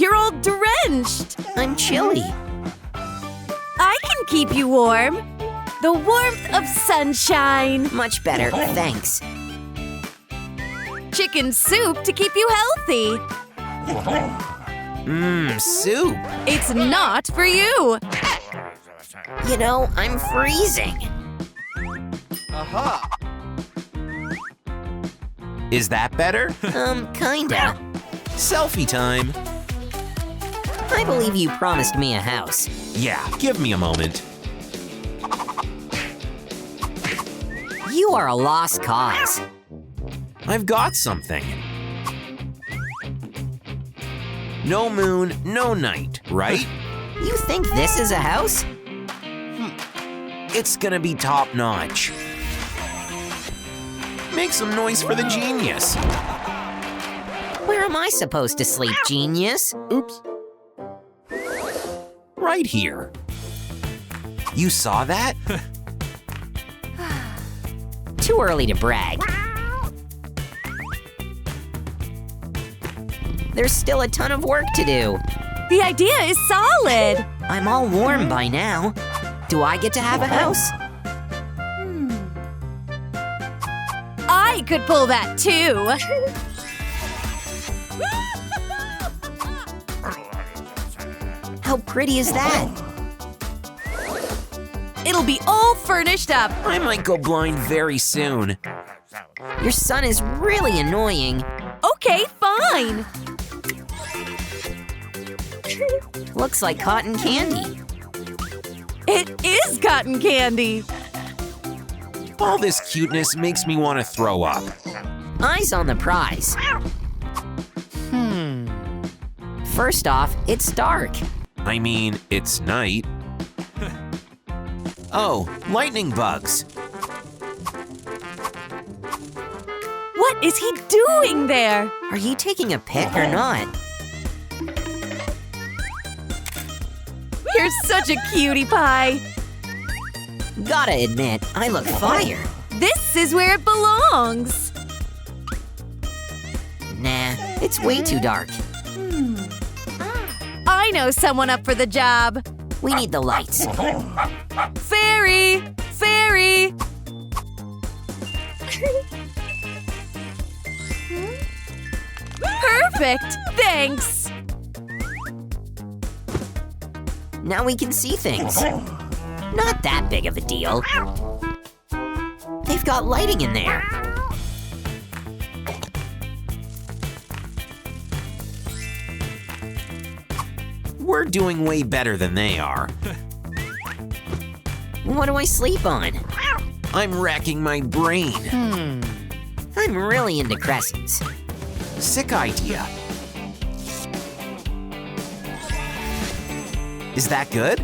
you're all drenched. I'm chilly. I can keep you warm. The warmth of sunshine. Much better, thanks. Chicken soup to keep you healthy. Soup. It's not for you. You know, I'm freezing. Aha! Is that better? Kinda. Selfie time. I believe you promised me a house. Yeah, give me a moment. You are a lost cause. I've got something. No moon, no night, right? You think this is a house? It's gonna be top-notch. Make some noise for the genius. Where am I supposed to sleep, genius? Oops. Right here. You saw that? Too early to brag. There's still a ton of work to do. The idea is solid. I'm all warm by now. Do I get to have a house? I could pull that too. How pretty is that? It'll be all furnished up. I might go blind very soon. Your son is really annoying. Okay, fine. Looks like cotton candy. It is cotton candy. All this cuteness makes me want to throw up. Eyes on the prize. First off, it's dark. I mean, it's night. Oh, lightning bugs. What is he doing there? Are you taking a pic or not? You're such a cutie pie. Gotta admit, I look fire. This is where it belongs. Nah, it's way too dark. I know someone up for the job. We need the lights. Fairy! Fairy! Perfect! Thanks! Now we can see things. Not that big of a deal. They've got lighting in there. We're doing way better than they are. What do I sleep on? I'm racking my brain. I'm really into crescents. Sick idea. Is that good?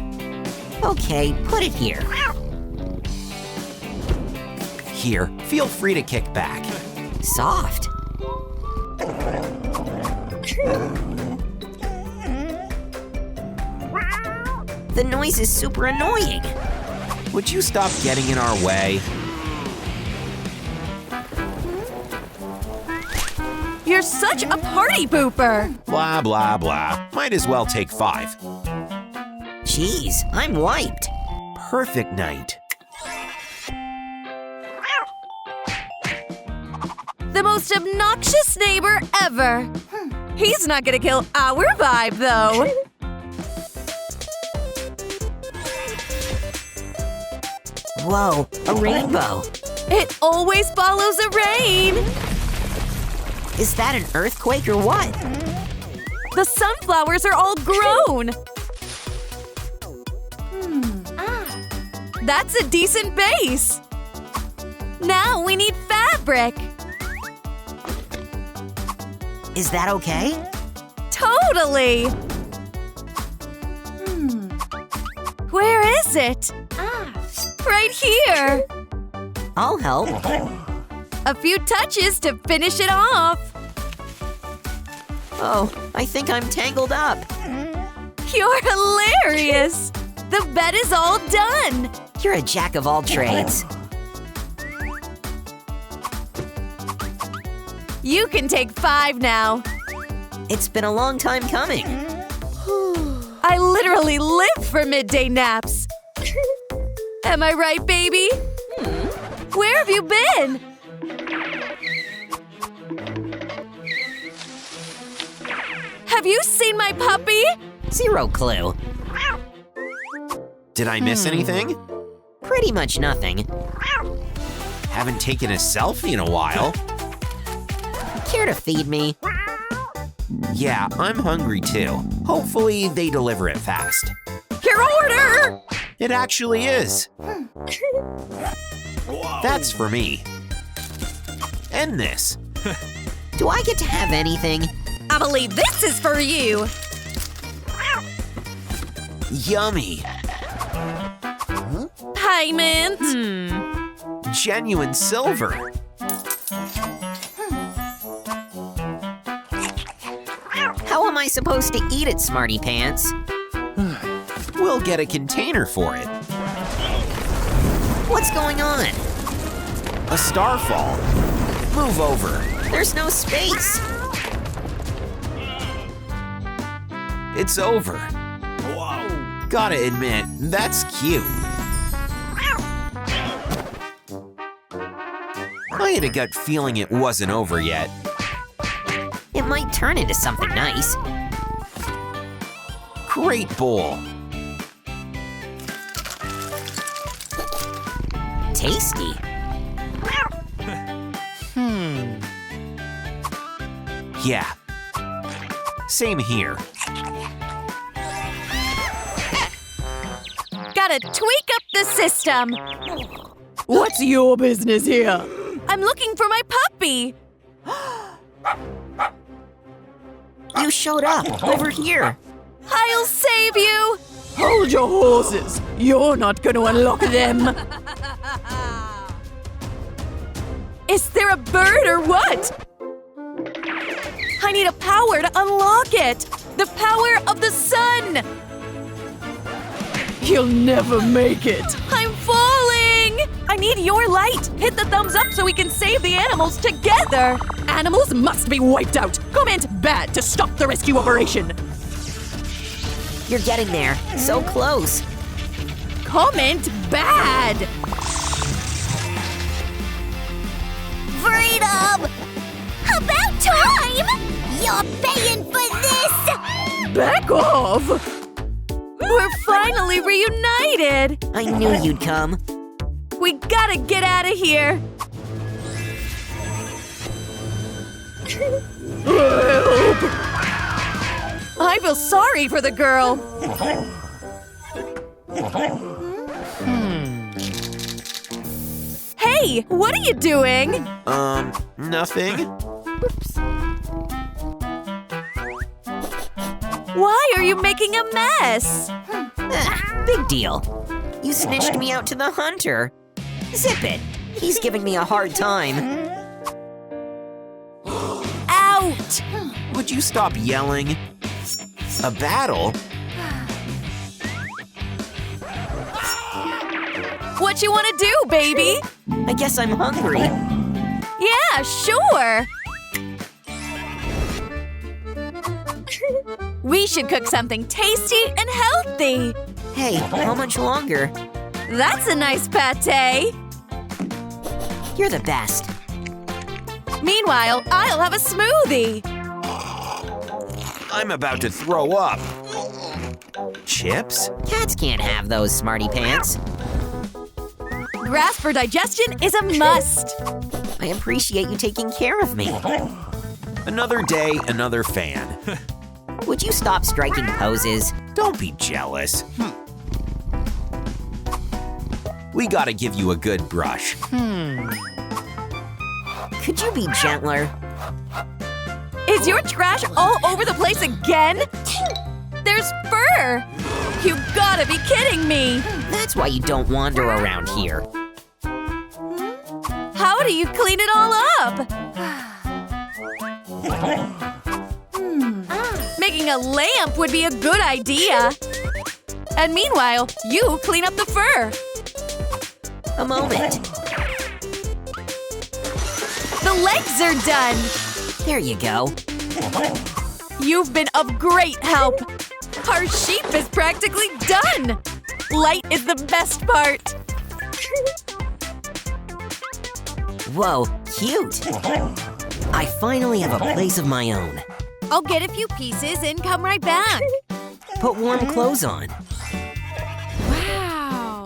Okay, put it here. Here, feel free to kick back. Soft. The noise is super annoying. Would you stop getting in our way? You're such a party pooper. Blah, blah, blah. Might as well take 5. Jeez, I'm wiped. Perfect night. The most obnoxious neighbor ever. He's not gonna kill our vibe, though. Whoa, a rainbow. It always follows a rain. Is that an earthquake or what? The sunflowers are all grown. That's a decent base. Now we need fabric. Is that okay? Totally. Where is it? Right here. I'll help. A few touches to finish it off. Oh, I think I'm tangled up. You're hilarious. The bed is all done. You're a jack of all trades. You can take 5 now. It's been a long time coming. I literally live for midday naps. Am I right, baby? Where have you been? Have you seen my puppy? Zero clue. Did I miss anything? Pretty much nothing. Haven't taken a selfie in a while. Care to feed me? Yeah, I'm hungry too. Hopefully they deliver it fast. Your order! It actually is. That's for me. And this. Do I get to have anything? I believe this is for you. Yummy. Payment. Genuine silver. How am I supposed to eat it, Smarty Pants? We'll get a container for it. What's going on? A starfall. Move over. There's no space. It's over. Gotta admit, that's cute. I had a gut feeling it wasn't over yet. It might turn into something nice. Great bowl. Tasty. Yeah. Same here. Gotta tweak up the system. What's your business here? I'm looking for my puppy. You showed up over here. I'll save you. Hold your horses. You're not going to unlock them. Is there a bird or what? I need a power to unlock it. The power of the sun. You'll never make it. I'm falling. I need your light. Hit the thumbs up so we can save the animals together. Animals must be wiped out. Comment bad to stop the rescue operation. You're getting there. So close. Comment bad. Freedom! About time! You're paying for this! Back off. We're finally reunited. I knew you'd come. We gotta get out of here. Help! I feel sorry for the girl. Hey, what are you doing? Nothing. Why are you making a mess? Big deal. You snitched me out to the hunter. Zip it. He's giving me a hard time. Out! Would you stop yelling? A battle? What you wanna do, baby? I guess I'm hungry. Yeah, sure. We should cook something tasty and healthy. Hey, how much longer? That's a nice pate. You're the best. Meanwhile, I'll have a smoothie. I'm about to throw up. Chips? Cats can't have those, Smarty Pants. Grass for digestion is a must. I appreciate you taking care of me. Another day, another fan. Would you stop striking poses? Don't be jealous. We gotta give you a good brush. Could you be gentler? Is your trash all over the place again? There's fur. You gotta be kidding me. That's why you don't wander around here. How do you clean it all up? Making a lamp would be a good idea. And meanwhile, you clean up the fur. A moment. The legs are done. There you go. You've been of great help. Our sheep is practically done. Light is the best part. Whoa, cute! I finally have a place of my own. I'll get a few pieces and come right back. Put warm clothes on. Wow.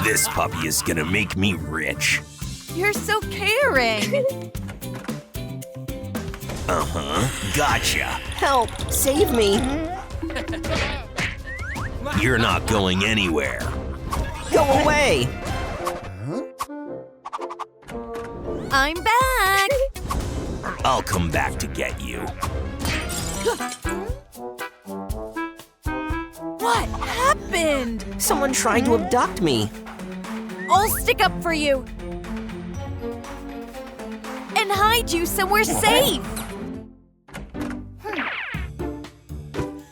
This puppy is gonna make me rich. You're so caring. Gotcha. Help! Save me! You're not going anywhere. Go away! I'm back. I'll come back to get you. What happened? Someone tried to abduct me. I'll stick up for you. And hide you somewhere safe.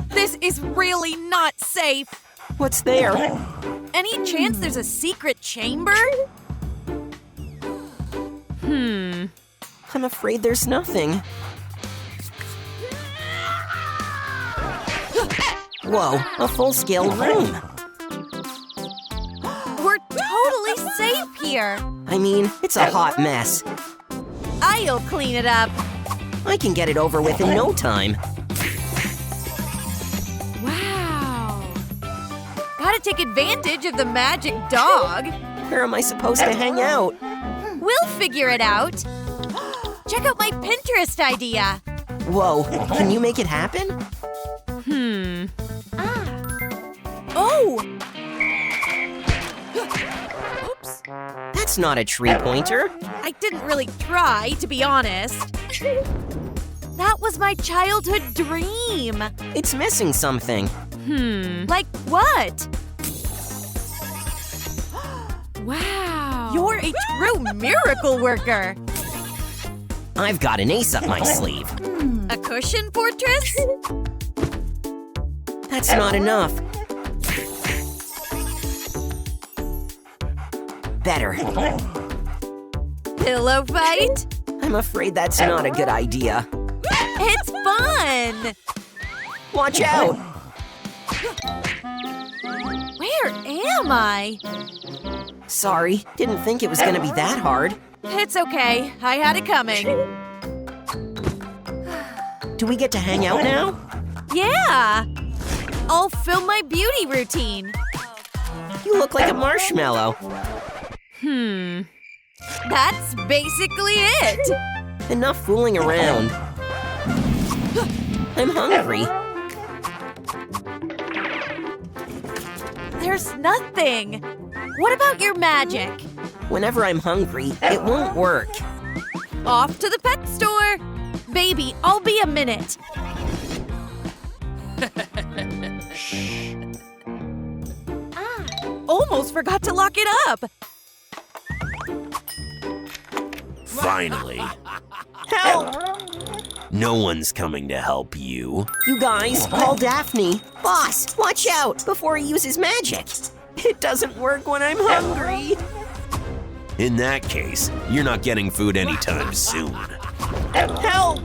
This is really not safe. What's there? Any chance there's a secret chamber? I'm afraid there's nothing. Whoa, a full-scale room. We're totally safe here. I mean, it's a hot mess. I'll clean it up. I can get it over with in no time. Wow. Gotta take advantage of the magic dog. Where am I supposed to hang out? We'll figure it out. Check out my Pinterest idea. Whoa, can you make it happen? Oh! Oops. That's not a tree pointer. I didn't really try, to be honest. That was my childhood dream. It's missing something. Like what? Wow. You're a true miracle worker. I've got an ace up my sleeve. A cushion fortress? That's not enough. Better. Pillow fight? I'm afraid that's not a good idea. It's fun! Watch out! Where am I? Sorry, didn't think it was gonna be that hard. It's okay. I had it coming. Do we get to hang out now? Yeah! I'll film my beauty routine. You look like a marshmallow. That's basically it. Enough fooling around. I'm hungry. There's nothing. What about your magic? Whenever I'm hungry, it won't work. Off to the pet store. Baby, I'll be a minute. Almost forgot to lock it up. Finally. Help! No one's coming to help you. You guys, call Daphne. Boss, watch out before he uses magic. It doesn't work when I'm hungry. In that case, you're not getting food anytime soon. Help!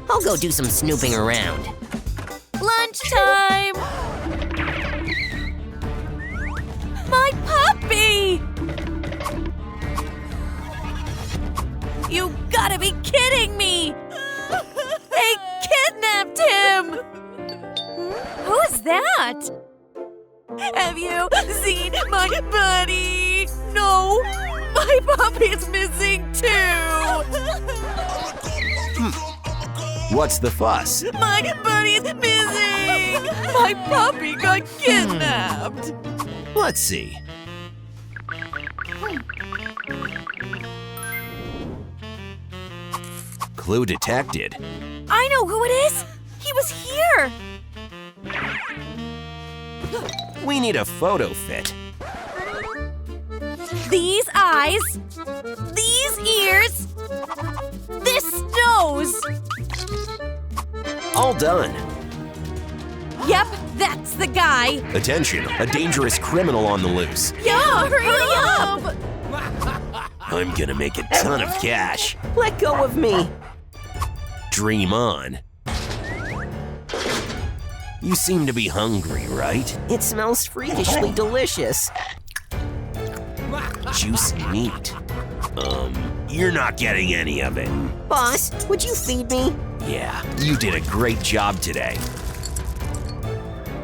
I'll go do some snooping around. Lunchtime. My puppy! You gotta be kidding me! They kidnapped him! Who's that? Have you seen my buddy? No, my puppy's missing too! What's the fuss? My buddy's missing! My puppy got kidnapped! Let's see. Clue detected. I know who it is! He was here! We need a photo fit. These eyes, these ears, this nose. All done. Yep, that's the guy. Attention, a dangerous criminal on the loose. Yeah, hurry up! I'm gonna make a ton of cash. Let go of me. Dream on. You seem to be hungry, right? It smells freakishly delicious. Juicy meat. You're not getting any of it. Boss, would you feed me? Yeah, you did a great job today.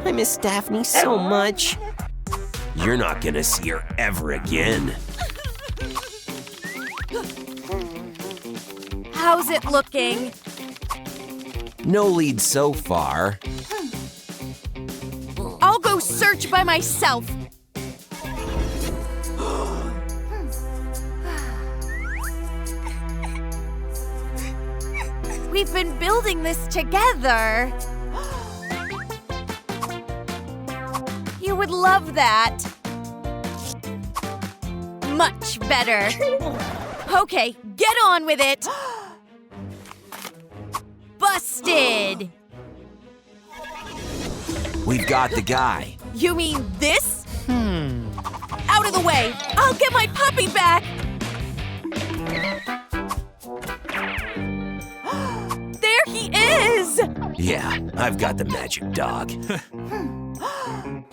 I miss Daphne so much. You're not gonna see her ever again. How's it looking? No lead so far. I'll go search by myself. We've been building this together. You would love that. Much better. Okay, get on with it. Busted. We've got the guy. You mean this? Out of the way. I'll get my puppy back. There he is. Yeah, I've got the magic dog.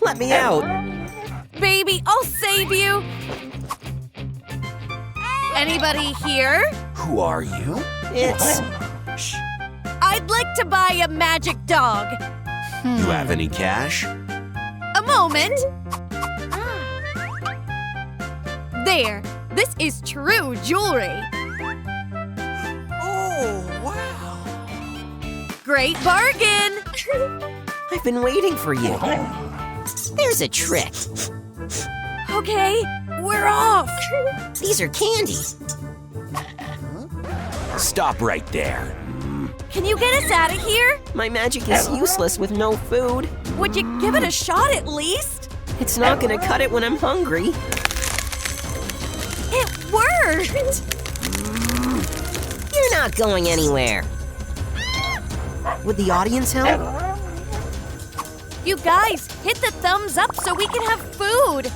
Let me out. Baby, I'll save you. Anybody here? Who are you? It's... Shh. I'd like to buy a magic dog. You have any cash? A moment. There. This is true jewelry. Oh, wow. Great bargain. I've been waiting for you. There's a trick. Okay, we're off. These are candy. Stop right there. Can you get us out of here? My magic is useless with no food. Would you give it a shot at least? It's not gonna cut it when I'm hungry. It worked. You're not going anywhere. Would the audience help? You guys, hit the thumbs up so we can have food.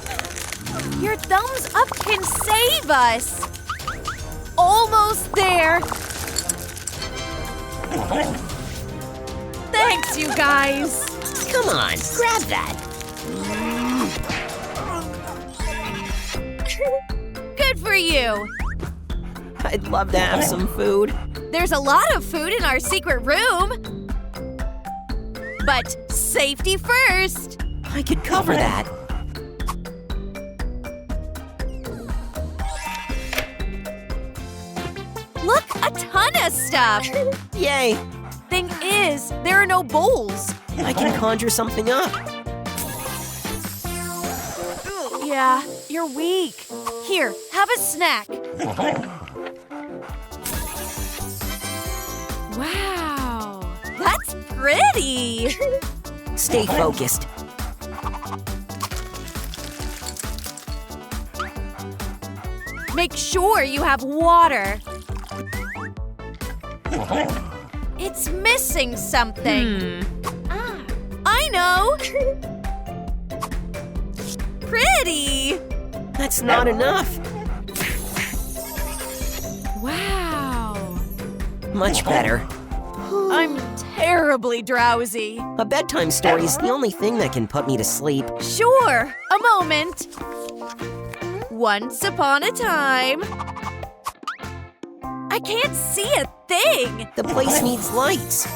Your thumbs up can save us. Almost there. Thanks, you guys. Come on, grab that. Good for you. I'd love to have some food. There's a lot of food in our secret room. But safety first. I could cover that. Look, a ton of stuff. Yay, Thing is, there are no bowls. I can conjure something up. Yeah, you're weak. Here, have a snack. Wow, that's pretty. Stay focused. Make sure you have water. It's missing something. I know. Pretty. That's not enough. Wow. Much better. I'm terribly drowsy. A bedtime story is the only thing that can put me to sleep. Sure, a moment. Once upon a time. I can't see a thing. The place needs lights.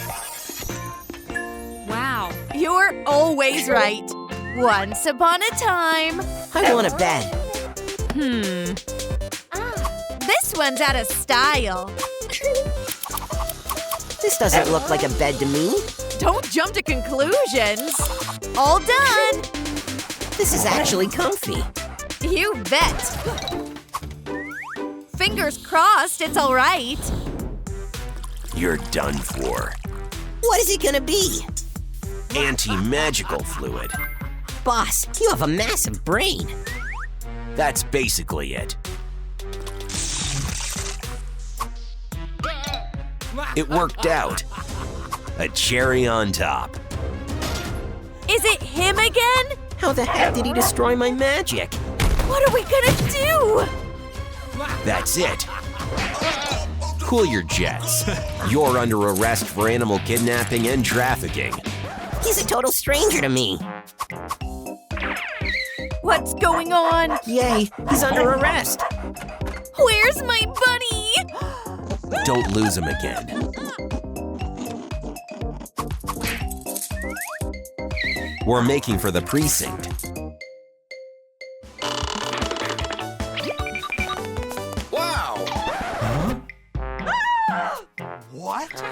Wow, you're always right. Once upon a time. I want a bed. This one's out of style. This doesn't look like a bed to me. Don't jump to conclusions. All done. This is actually comfy. You bet. Fingers crossed it's all right. You're done for. What is it gonna be? Anti-magical fluid. Boss, you have a massive brain. That's basically it. It worked out. A cherry on top. Is it him again? How the heck did he destroy my magic? What are we gonna do? That's it. Cool your jets. You're under arrest for animal kidnapping and trafficking. He's a total stranger to me. What's going on? Yay, he's under arrest. Where's my bunny? Don't lose him again. We're making for the precinct. Wow! What?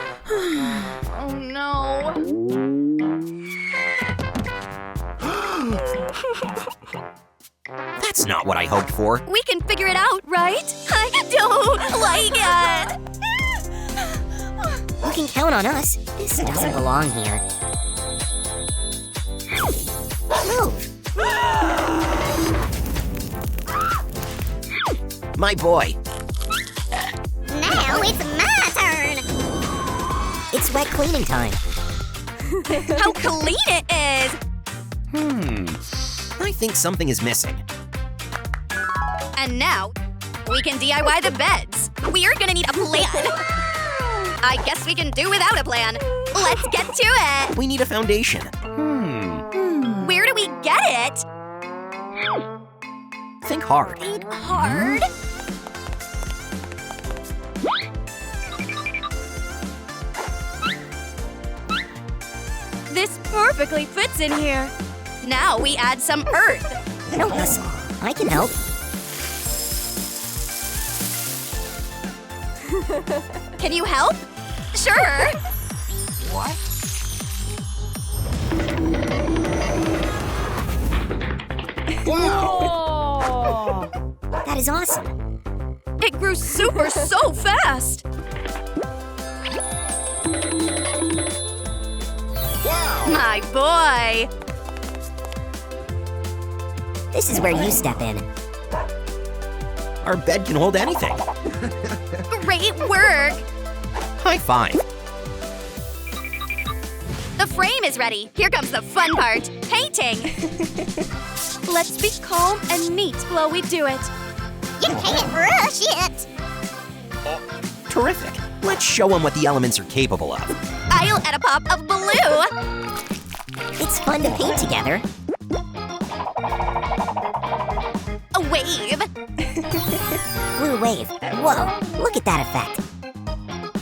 Oh no. That's not what I hoped for. We can figure it out, right? I don't like it. You can count on us. This doesn't belong here. Move. My boy. Now it's my turn. It's wet cleaning time. How clean it is. I think something is missing. And now, we can DIY the beds. We're gonna need a plan. I guess we can do without a plan. Let's get to it. We need a foundation. Where do we get it? Think hard. Think hard. This perfectly fits in here. Now we add some earth. Don't hustle. I can help. Can you help? Sure. What? Wow! That is awesome. It grew so fast. Wow! My boy. This is where you step in. Our bed can hold anything. Great work. High five. The frame is ready. Here comes the fun part, painting. Let's be calm and neat while we do it. You can't rush it. Terrific. Let's show them what the elements are capable of. I'll add a pop of blue. It's fun to paint together. A wave. Blue wave. Whoa, look at that effect.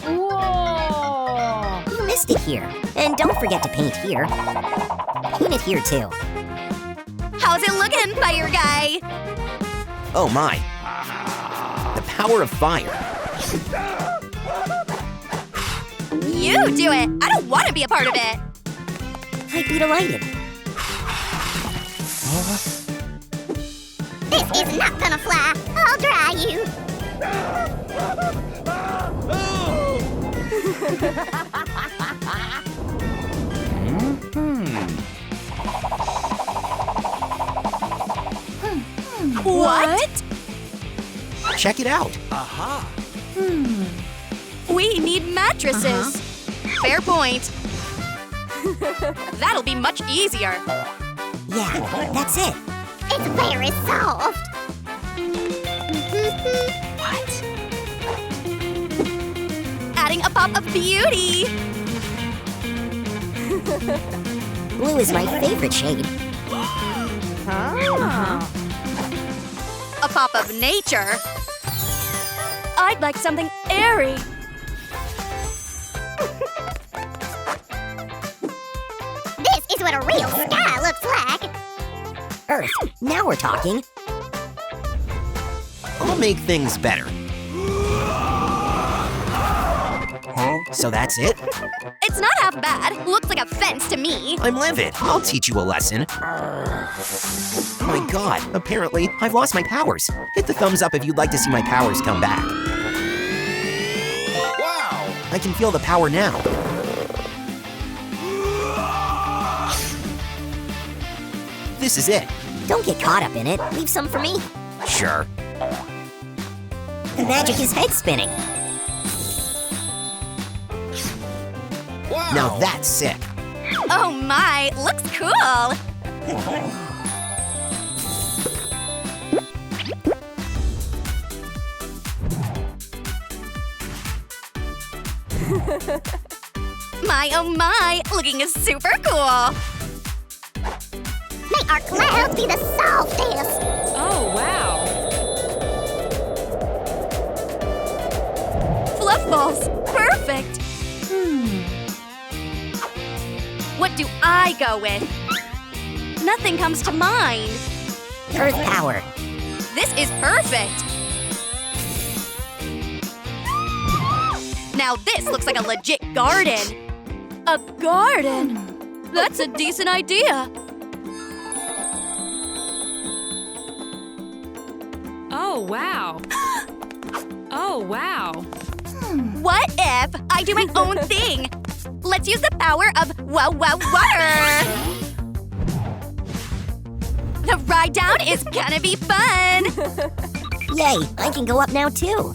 Whoa. You missed it here. And don't forget to paint here. Paint it here too. How's it looking, fire guy? Oh my. The power of fire. You do it. I don't want to be a part of it. I'd be delighted. This is not gonna fly. I'll dry you. What? Check it out. Aha! We need mattresses. Fair point. That'll be much easier. Yeah, that's it. It's very soft. What? Adding a pop of beauty. Blue is my favorite shade. A pop of nature. I'd like something airy. This is what a real sky looks like. Earth, now we're talking. I'll make things better. So that's it? It's not half bad. Looks like a fence to me. I'm livid. I'll teach you a lesson. My god, apparently I've lost my powers. Hit the thumbs up if you'd like to see my powers come back. Wow! I can feel the power now. This is it. Don't get caught up in it. Leave some for me. Sure. The magic is head spinning. Wow! Now that's sick. Oh my, looks cool. My oh my, looking super cool. Make our clouds be the softest. Oh, wow. Fluff balls, perfect. What do I go with? Nothing comes to mind. Earth power. This is perfect. Now this looks like a legit garden. A garden? That's a decent idea. Oh, wow. Oh, wow. What if I do my own thing? Let's use the power of water. The ride down is gonna be fun. Yay, I can go up now too.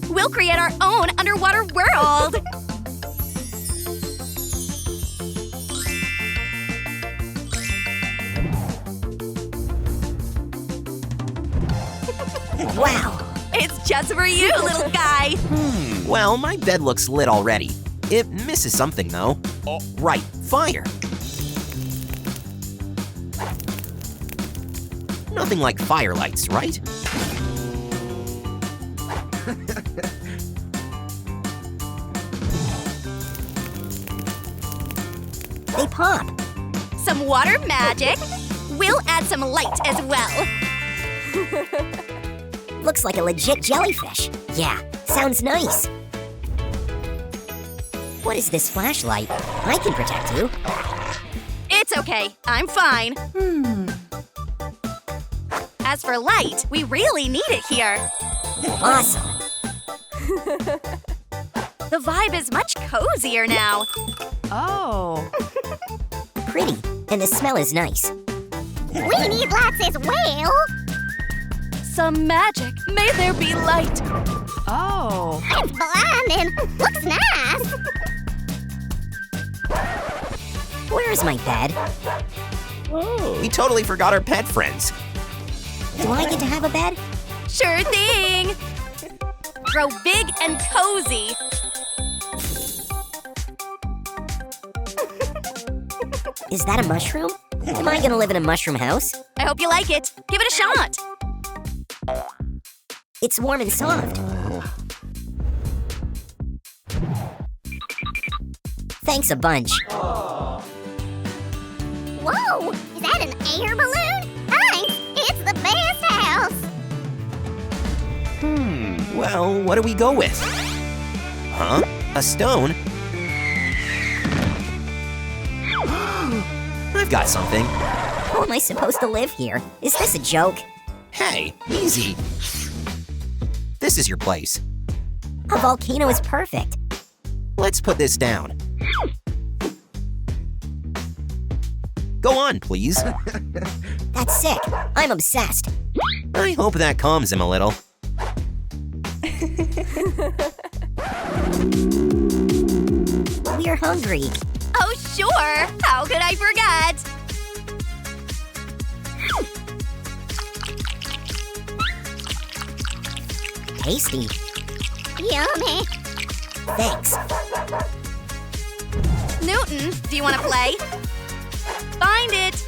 We'll create our own underwater world. Wow. It's just for you, little guy. Well, my bed looks lit already. It misses something, though. Right, fire. Nothing like firelights, right? They pop. Some water magic. We'll add some light as well. Looks like a legit jellyfish. Yeah, sounds nice. What is this flashlight? I can protect you. It's okay, I'm fine. As for light, we really need it here. Awesome. The vibe is much cozier now. Oh. Pretty, and the smell is nice. We need lights as well. Some magic. May there be light. Oh. It's blinding. Looks nice. Where's my bed? We totally forgot our pet friends. Do I get to have a bed? Sure thing. Grow big and cozy. Is that a mushroom? Am I gonna live in a mushroom house? I hope you like it. Give it a shot. It's warm and soft. Thanks a bunch. Whoa, is that an air balloon? Thanks, it's the best house. Well, what do we go with? Huh? A stone? I've got something. How am I supposed to live here? Is this a joke? Hey, easy. This is your place. A volcano is perfect. Let's put this down. Go on, please. That's sick. I'm obsessed. I hope that calms him a little. We're hungry. Oh, sure. How could I forget? Tasty. Yummy. Thanks. Newton, do you want to play? Find it.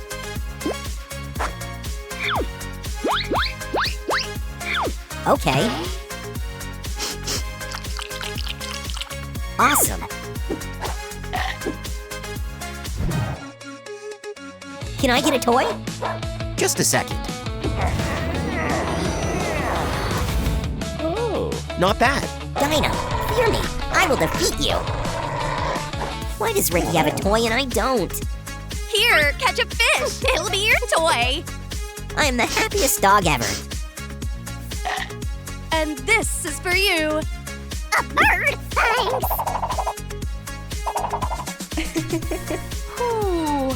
Okay. Awesome. Can I get a toy? Just a second. Not bad. Dinah, fear me. I will defeat you. Why does Ricky have a toy and I don't? Here, catch a fish. It'll be your toy. I am the happiest dog ever. And this is for you. A bird, thanks. Whew.